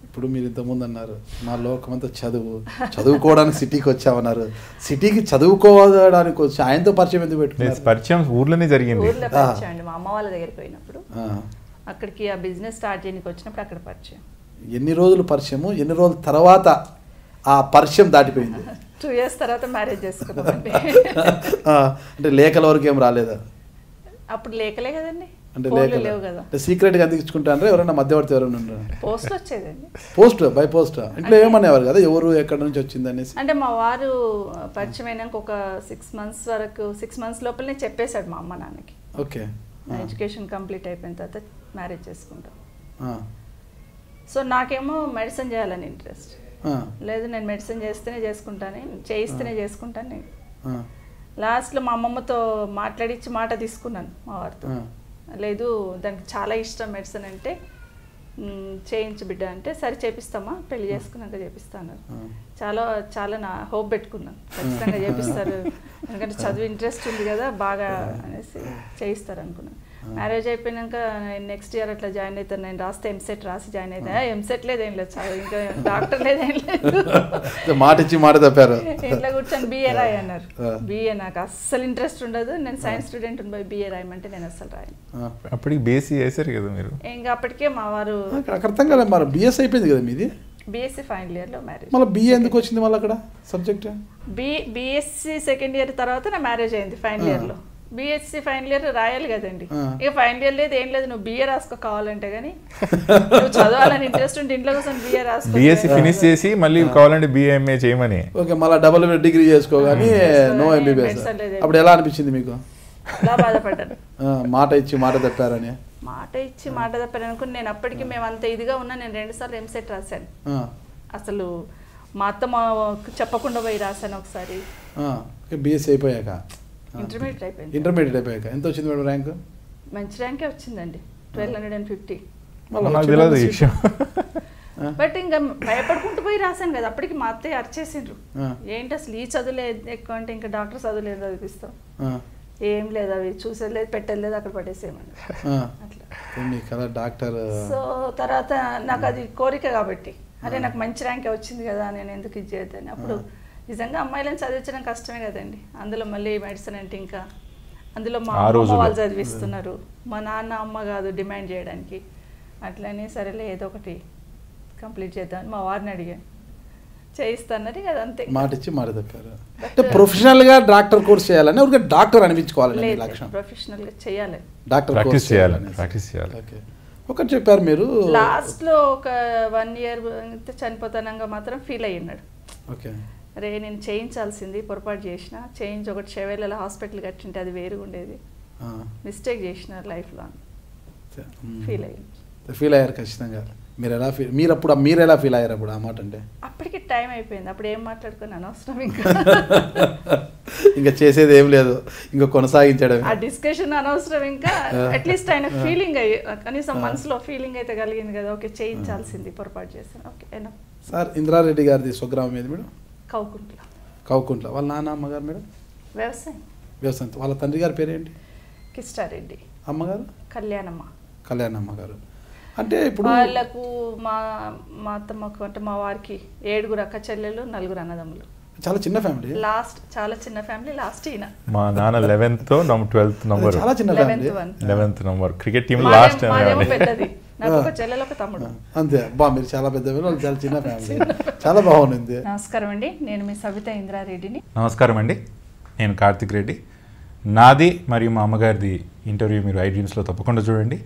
ఇప్పుడు మీరు ఇంతకుముందు అన్నారు మా లోకమంతా చదువుకోవడానికి సిటీకి వచ్చామన్నారు. సిటీకి చదువుకోవడానికి వచ్చి ఆయనతో పరిచయం ఎందుకు పెట్టుకున్నారు? పరిచయం ఊర్లోనే జరిగింది. ఊర్లో పరిచయం అండి, మా అమ్మ వాళ్ళ దగ్గరికి పోయినప్పుడు అక్కడికి ఆ బిజినెస్ స్టార్ట్ చేయడానికి వచ్చినప్పుడు అక్కడ పరిచయం. ఎన్ని రోజులు పరిచయము, ఎన్ని రోజుల తర్వాత ఆ పరిచయం దాటిపోయింది? 2 years తర్వాత మ్యారేజ్ చేసుకున్నామండి. అంటే లేఖల వరకు ఏం రాలేదా? అప్పుడు లేకలే కదండి, అంటే లేవు కదా. సీక్రెట్గా అందించుకుంటారా ఎవరైనా మధ్యవర్తి ఎవరైనా ఉన్నారా? పోస్ట్ వచ్చేదండి, పోస్ట్ బై పోస్ట్. ఇంట్లో ఏమనేవారు కదా ఎవరు ఎక్కడి నుంచి వచ్చింది అనేసి? అంటే మా వారు పరిచయం అయినాక ఒక 6 months వరకు 6 months లోపలనే చెప్పేశాడు మా అమ్మ నాన్నకి. ఓకే, ఎడ్యుకేషన్ కంప్లీట్ అయిపోయిన తర్వాత మ్యారేజ్ చేసుకుంటాం. సో నాకేమో మెడిసిన్ చేయాలని ఇంట్రెస్ట్ లేదు, నేను మెడిసిన్ చేస్తేనే చేసుకుంటాను, చేయిస్తేనే చేసుకుంటాను నేను. లాస్ట్లో మా అమ్మమ్మతో మాట్లాడించి మాట తీసుకున్నాను మా వారితో. లేదు దానికి చాలా ఇష్టం మెడిసిన్ అంటే, చేయించు బిడ్డ అంటే సరే చేపిస్తామా, పెళ్లి చేసుకున్నాక చేపిస్తాను. చాలా చాలా నా హోప్ పెట్టుకున్నాను ఖచ్చితంగా చేపిస్తారు, ఎందుకంటే చదువు ఇంట్రెస్ట్ ఉంది కదా బాగా అనేసి చేయిస్తారు అనుకున్నాను. మ్యారేజ్ అయిపోయినాక నెక్స్ట్ ఇయర్ అట్లా జాయిన్ అవుతాను, నేను రాస్తే ఎంసెట్ రాసి జాయిన్ అవుతా. ఎంసెట్ లేదేం లేదు, ఇంకా డాక్టర్ లేదేం లేదు, మాట ఇచ్చి మాట తప్పారు. ఇంట్లో కూర్చొని బిఏ రాయి అన్నారు. బిఏ నాకు అస్సలు ఇంట్రెస్ట్ ఉండదు, నేను సైన్స్ స్టూడెంట్ పోయి బిఏ రాయమంటే నేను అస్సలు రాయను. అప్పటికి బీఎస్సీ చేశారు కదా మీరు? ఇంకా అప్పటికే మా వారు అర్థం కదా, మరి బిఎస్సీ అయిపోయింది కదా మీది? బీఎస్సీ ఫైనల్ ఇయర్లో మ్యారేజ్. మళ్ళీ బిఏ ఎందుకు వచ్చింది మళ్ళీ అక్కడ సబ్జెక్ట్? బీఎస్సీ సెకండ్ ఇయర్ తర్వాత నా మ్యారేజ్ అయింది ఫైనల్ ఇయర్లో. బీఎస్సీ ఫైనల్ ఇయర్ రాయాలి కదండి, ఇక ఫైనల్ ఇయర్ లేదు ఏం లేదు, నువ్వు బిఏ రాసుకో కావాలంటే, కానీ నువ్వు చదవాలని ఇంట్రెస్ట్ ఉంటే ఇంట్లో కోసం బిఏ రాసుకో. బీఎస్సీ ఫినిష్ చేసి మళ్ళీ కావాలంటే బిఏఎంఏ చేయమని. ఓకే, మళ్ళీ డబుల్ డిగ్రీ చేసుకోగాని నో ఎంబీబీఎస్. అప్పుడు ఎలా అనిపించింది మీకు? అలా బాధపడ్డాను, మాట ఇచ్చి మాట తప్పారని. మాట ఇచ్చి మాట తప్పారు అనుకుని నేను అప్పటికి మేము అంత ఇదిగా ఉన్నా. నేను 2 సార్లు ఎంసెట్ రాశాను, అసలు మా అత్త చెప్పకుండా పోయి రాశాను ఒకసారి. బీఎస్సీ అయిపోయాక ఇంటర్మీడియట్ అయిపోయింది. ఇంటర్మీడియట్ అయిపోయాక ఎంత వచ్చింది మేడం ర్యాంక్? మంచి ర్యాంకే వచ్చిందండి, 1250. బట్ ఇంకా భయపడుకుంటూ పోయి రాశాను కదా. అప్పటికి మా అత్తయ్య అరిచేసిండ్రు, ఏంటి అసలు ఈ చదువులే ఎక్కువ అంటే ఇంకా డాక్టర్ చదువులేదు చదివిస్తాం, ఏం లేదు అవి చూసేది లేదు పెట్టేది లేదు అక్కడ పడేసేయమని అట్లా డాక్టర్. సో తర్వాత నాకు అది కోరిక కాబట్టి, అదే నాకు మంచి ర్యాంకే వచ్చింది కదా నేను ఎందుకు ఇది చేయద్దని. అప్పుడు నిజంగా అమ్మాయిలను చదివించడం కష్టమే కదండి, అందులో మళ్ళీ మెడిసిన్ అంటే ఇంకా అందులో మా అమ్మ వాళ్ళు చదివిస్తున్నారు, మా నాన్న అమ్మ కాదు డిమాండ్ చేయడానికి. అట్లనే సరేలే ఏదో ఒకటి కంప్లీట్ చేద్దామని మా వారిని అడిగాను, చేయిస్తానని కదా అంతే. మాట ఇచ్చి మాట తప్పారు. అంటే ప్రొఫెషనల్ గా డాక్టర్ కోర్స్ చేయాలని ఒక డాక్టర్ అనిపించుకోవాలని లక్ష్యం. ప్రొఫెషనల్ గా చేయాలి, డాక్టర్ ప్రాక్టీస్ చేయాలి. ఒకటి చెప్పారు మీరు, లాస్ట్ లో ఒక 1 year చనిపోతానంగా మాత్రం ఫీల్ అయ్యినాడు. ఓకే, అరే నేను చేయించాల్సింది పొరపాటు చేసిన, చేయించి ఒకటి చెవేళ్ళ హాస్పిటల్ కట్టింటే అది వేరుగా ఉండేది, మిస్టేక్ చేసిన లైఫ్లో ఫీల్ అయ్యారు ఖచ్చితంగా. మీరు ఎలా ఫీల్ అయ్యారు అప్పుడు ఆ మాట అంటే? అప్పటికి టైం అయిపోయింది, అప్పుడు ఏం మాట్లాడుకుని అనవసరం, ఇంకా చేసేది ఏం లేదు, ఇంకా కొనసాగించడం ఆ డిస్కషన్ అనవసరం. ఇంకా అట్లీస్ట్ ఆయన ఫీలింగ్ అయ్యి కనీసం మనసులో ఫీలింగ్ అయితే కలిగింది కదా, ఓకే చేయించాల్సింది పొరపాటు చేస్తాను. ఓకే సార్, ఇంద్రారెడ్డి గారిది స్వగ్రామం ఏది మేడం? కౌకుంట్ల. వాళ్ళ నాన్న అమ్మగారు మేడం? వ్యవసాయం. వాళ్ళ తండ్రి గారి పేరేంటి? కిష్టారెడ్డి. అమ్మగారు? కళ్యాణమ్మ గారు. అంటే ఇప్పుడు వాళ్ళకు మా అత్తమ్మకు అంటే మా వారికి 7 అక్క చెల్లెలు, 4 అన్నదమ్ములు. చాలా చిన్న ఫ్యామిలీ. చాలా చిన్న ఫ్యామిలీ. లాస్ట్ ఈయన మా నాన్న 11th 12th నంబర్. చాలా చిన్న family. 11th number cricket team last పెద్దది. నాకు ఒక చెల్లెలు ఒక తమ్ముడు. అంతే. మీరు చాలా పెద్ద వాళ్ళు, చాలా చిన్న ఫ్యామిలీ. చాలా బాగుంది. నమస్కారం అండి, నేను మీ సవిత ఇంద్రారెడ్డిని. నమస్కారం అండి, నేను కార్తిక్ రెడ్డి. నాది మరియు మా అమ్మగారిది ఇంటర్వ్యూ మీరు iDreams లో తప్పకుండా చూడండి.